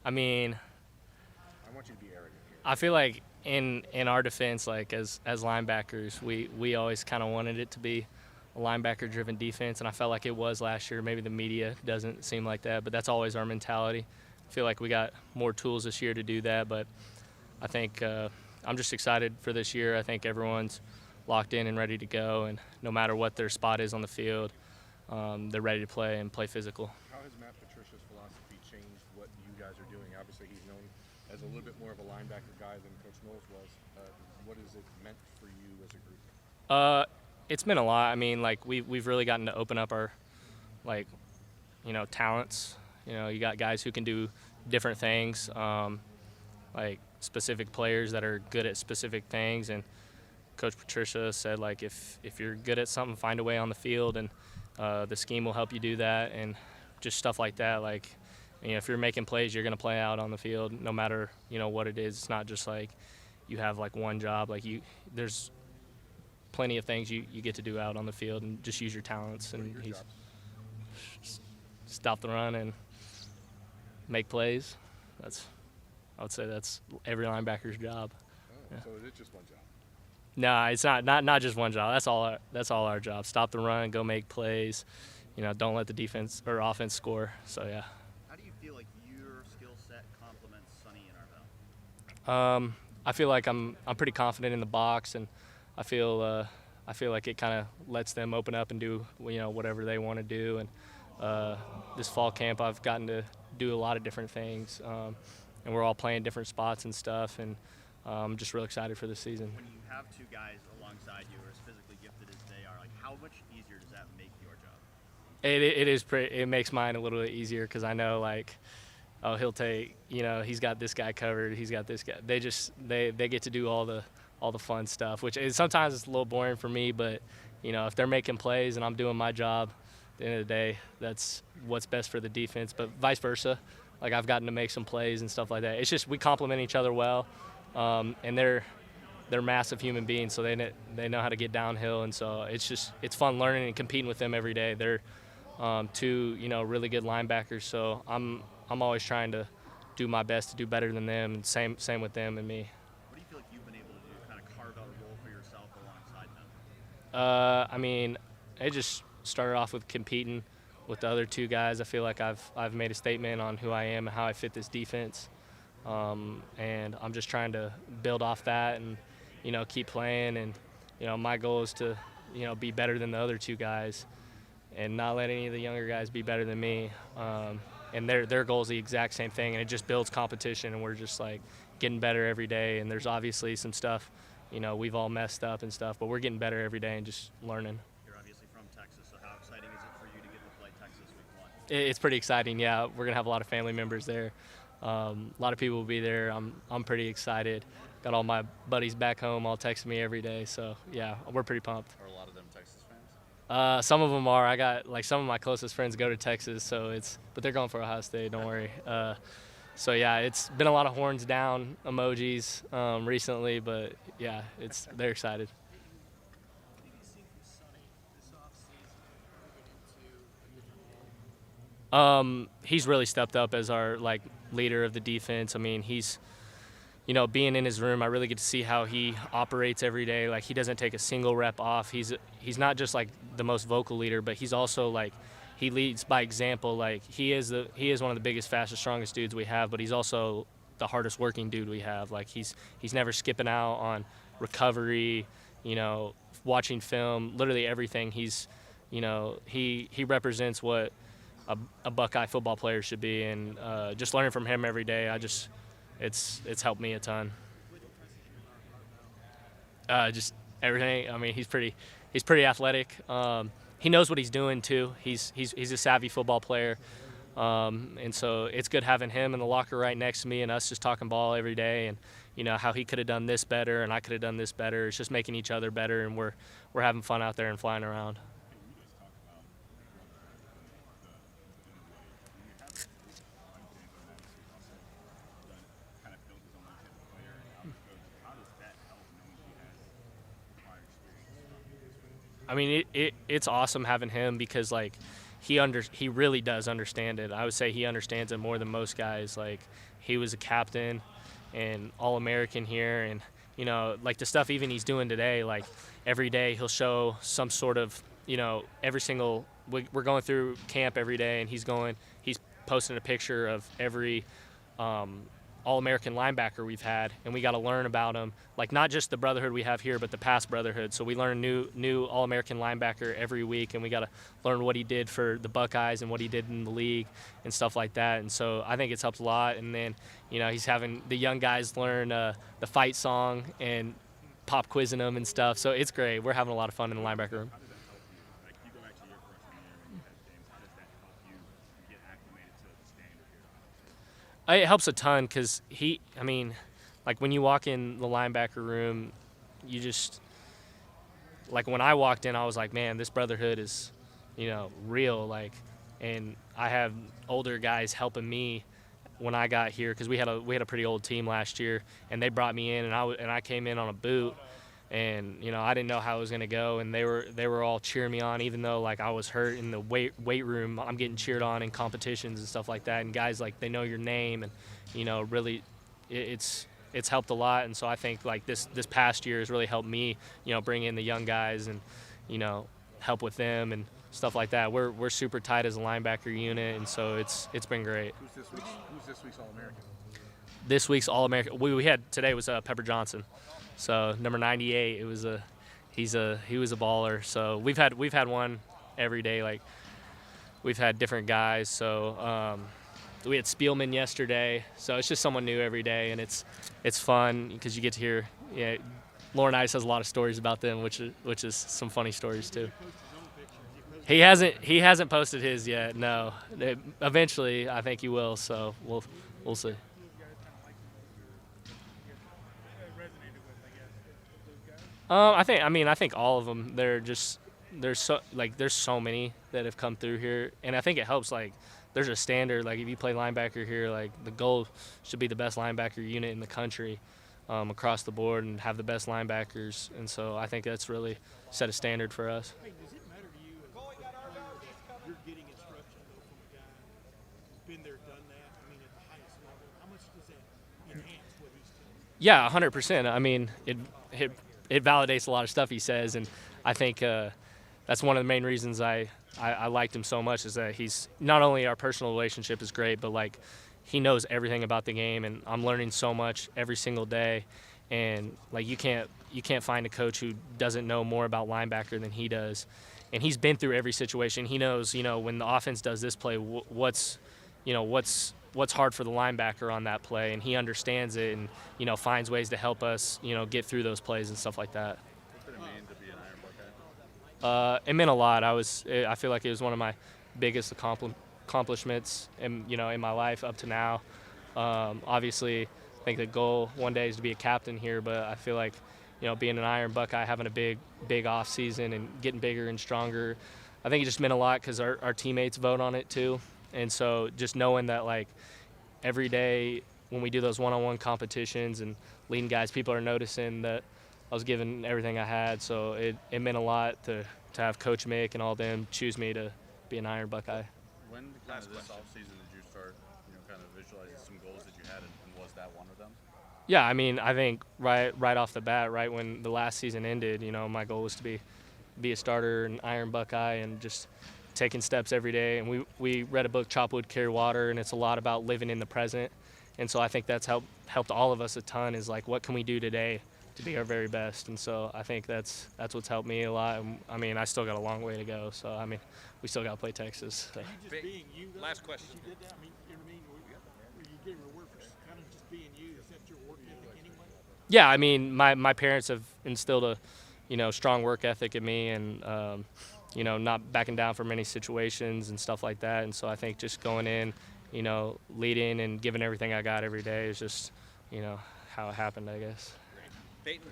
I mean, I want you to be arrogant here. I feel like in our defense, like as linebackers, we always kind of wanted it to be a linebacker-driven defense, and I felt like it was last year. Maybe the media doesn't seem like that, but that's always our mentality. I feel like we got more tools this year to do that, but I think I'm just excited for this year. I think everyone's locked in and ready to go, and no matter what their spot is on the field, they're ready to play and play physical. How has Matt Patricia's philosophy changed what you guys are doing? Obviously, he's known as a little bit more of a linebacker guy than Coach Knowles was. What has it meant for you as a group? It's been a lot. I mean, like we've really gotten to open up our like talents. You got guys who can do different things, like specific players that are good at specific things. And Coach Patricia said, like, if you're good at something, find a way on the field, and the scheme will help you do that. And just stuff like that. Like, if you're making plays, you're gonna play out on the field, no matter what it is. It's not just like you have like one job. Like there's plenty of things you get to do out on the field, and just use your talents. And Your stop the run and make plays. I would say that's every linebacker's job. yeah. So is it just one job? No, it's not just one job. That's all our job. Stop the run, go make plays. Don't let the defense or offense score. So yeah. How do you feel like your skill set complements Sonny in our belt? I feel like I'm pretty confident in the box, and I feel like it kind of lets them open up and do whatever they want to do. And this fall camp, I've gotten to do a lot of different things, and we're all playing different spots and stuff. And I'm just real excited for this season. When you have two guys alongside you who are as physically gifted as they are, like how much easier does that make your job? It is pretty. It makes mine a little bit easier because I know, like, oh, he'll take. He's got this guy covered. He's got this guy. They get to do all the fun stuff, which is sometimes it's a little boring for me. But if they're making plays and I'm doing my job, at the end of the day, that's what's best for the defense. But vice versa, like I've gotten to make some plays and stuff like that. It's just we complement each other well, and they're massive human beings, so they know how to get downhill, and so it's fun learning and competing with them every day. They're two really good linebackers, so I'm always trying to do my best to do better than them, and same with them and me. What do you feel like you've been able to do, kind of carve out a role for yourself alongside them? I mean, it just started off with competing with the other two guys. I feel like I've made a statement on who I am and how I fit this defense, and I'm just trying to build off that and keep playing. And my goal is to be better than the other two guys, and not let any of the younger guys be better than me. And their goal is the exact same thing, and it just builds competition, and we're just like getting better every day. And there's obviously some stuff, we've all messed up and stuff, but we're getting better every day and just learning. You're obviously from Texas, so how exciting is it for you to get to play Texas week 1? It's pretty exciting. Yeah, we're gonna have a lot of family members there. A lot of people will be there. I'm pretty excited. Got all my buddies back home all texting me every day. So yeah, we're pretty pumped. Are a lot of them Texas fans? Some of them are. I got like some of my closest friends go to Texas, but they're going for Ohio State. Don't worry. So yeah, it's been a lot of horns down emojis recently, but yeah, they're excited. What have you seen from Sonny this offseason moving into a new role? He's really stepped up as our like leader of the defense. I mean, he's being in his room, I really get to see how he operates every day. Like, he doesn't take a single rep off. He's not just like the most vocal leader, but he's also like he leads by example. Like, he is one of the biggest, fastest, strongest dudes we have, but he's also the hardest working dude we have. Like, he's never skipping out on recovery, watching film, literally everything. He's he represents what a Buckeye football player should be, and just learning from him every day, it's helped me a ton. Just everything. I mean, he's pretty athletic. He knows what he's doing too. He's a savvy football player, and so it's good having him in the locker right next to me, and us just talking ball every day, and how he could have done this better and I could have done this better. It's just making each other better, and we're having fun out there and flying around. I mean, it's awesome having him because, like, he really does understand it. I would say he understands it more than most guys. Like, he was a captain and All-American here, and like the stuff even he's doing today, like every day he'll show some sort of, every single we're going through camp every day, and he's posting a picture of every All-American linebacker we've had, and we got to learn about them, like not just the brotherhood we have here, but the past brotherhood. So we learn new All-American linebacker every week, and we got to learn what he did for the Buckeyes and what he did in the league and stuff like that. And so I think it's helped a lot. And then he's having the young guys learn the fight song and pop quizzing them and stuff. So it's great. We're having a lot of fun in the linebacker room. How does that help you? Like, you go back to your freshman year and you had games. How does that help you get acclimated to the standard here? It helps a ton because like when you walk in the linebacker room, you just, like when I walked in, I was like, man, this brotherhood is, real. Like, and I have older guys helping me when I got here because we had a pretty old team last year, and they brought me in, and I came in on a boot, and I didn't know how it was gonna go, and they were all cheering me on, even though like I was hurt in the weight room. I'm getting cheered on in competitions and stuff like that, and guys like they know your name, and really it's helped a lot. And so I think like this past year has really helped me bring in the young guys and help with them and stuff like that. We're super tight as a linebacker unit, and so it's been great. Who's this week's All-American? This week's All-American we had today was Pepper Johnson. So number 98, he was a baller. So we've had one every day. Like, we've had different guys. So we had Spielman yesterday. So it's just someone new every day, and it's fun because you get to hear. Yeah, Lauren Ice has a lot of stories about them, which is some funny stories too. He hasn't posted his yet. No, eventually I think he will. So we'll see. I think all of them. There's so many that have come through here, and I think it helps. Like, there's a standard. Like, if you play linebacker here, like the goal should be the best linebacker unit in the country, across the board, and have the best linebackers. And so I think that's really set a standard for us. Hey, does it matter to you as a player that you're getting instruction though from a guy who's been there, done that? I mean, at the highest level, how much does that enhance what he's telling you? Yeah, 100%. I mean, it validates a lot of stuff he says, and I think that's one of the main reasons I liked him so much, is that he's not only our personal relationship is great, but like he knows everything about the game, and I'm learning so much every single day. And like you can't find a coach who doesn't know more about linebacker than he does, and he's been through every situation. He knows when the offense does this play, what's hard for the linebacker on that play, and he understands it, and finds ways to help us get through those plays and stuff like that. What's it mean to be an Iron Buckeye? It meant a lot. I feel like it was one of my biggest accomplishments in my life up to now. Obviously, I think the goal one day is to be a captain here, but I feel like being an Iron Buckeye, having a big off season and getting bigger and stronger, I think it just meant a lot because our teammates vote on it too. And so just knowing that, like, every day when we do those one-on-one competitions and leading guys, people are noticing that I was giving everything I had. So it meant a lot to have Coach Mick and all them choose me to be an Iron Buckeye. When kind of this offseason did you start, kind of visualizing some goals that you had, and was that one of them? Yeah, I mean, I think right off the bat, right when the last season ended, my goal was to be a starter in Iron Buckeye, and just taking steps every day. And we read a book, Chop Wood, Carry Water, and it's a lot about living in the present. And so I think that's helped all of us a ton, is like, what can we do today to be our very best? And so I think that's what's helped me a lot. And, I mean, I still got a long way to go. So, I mean, we still got to play Texas. So. You just being you, though, Last question. You did that. I mean, you know what I mean? Were you getting reward for kind of just being you? Is that your work ethic anyway? Yeah, I mean, my parents have instilled a strong work ethic in me, and not backing down from any situations and stuff like that. And so I think just going in, leading and giving everything I got every day is just how it happened, I guess. Payton,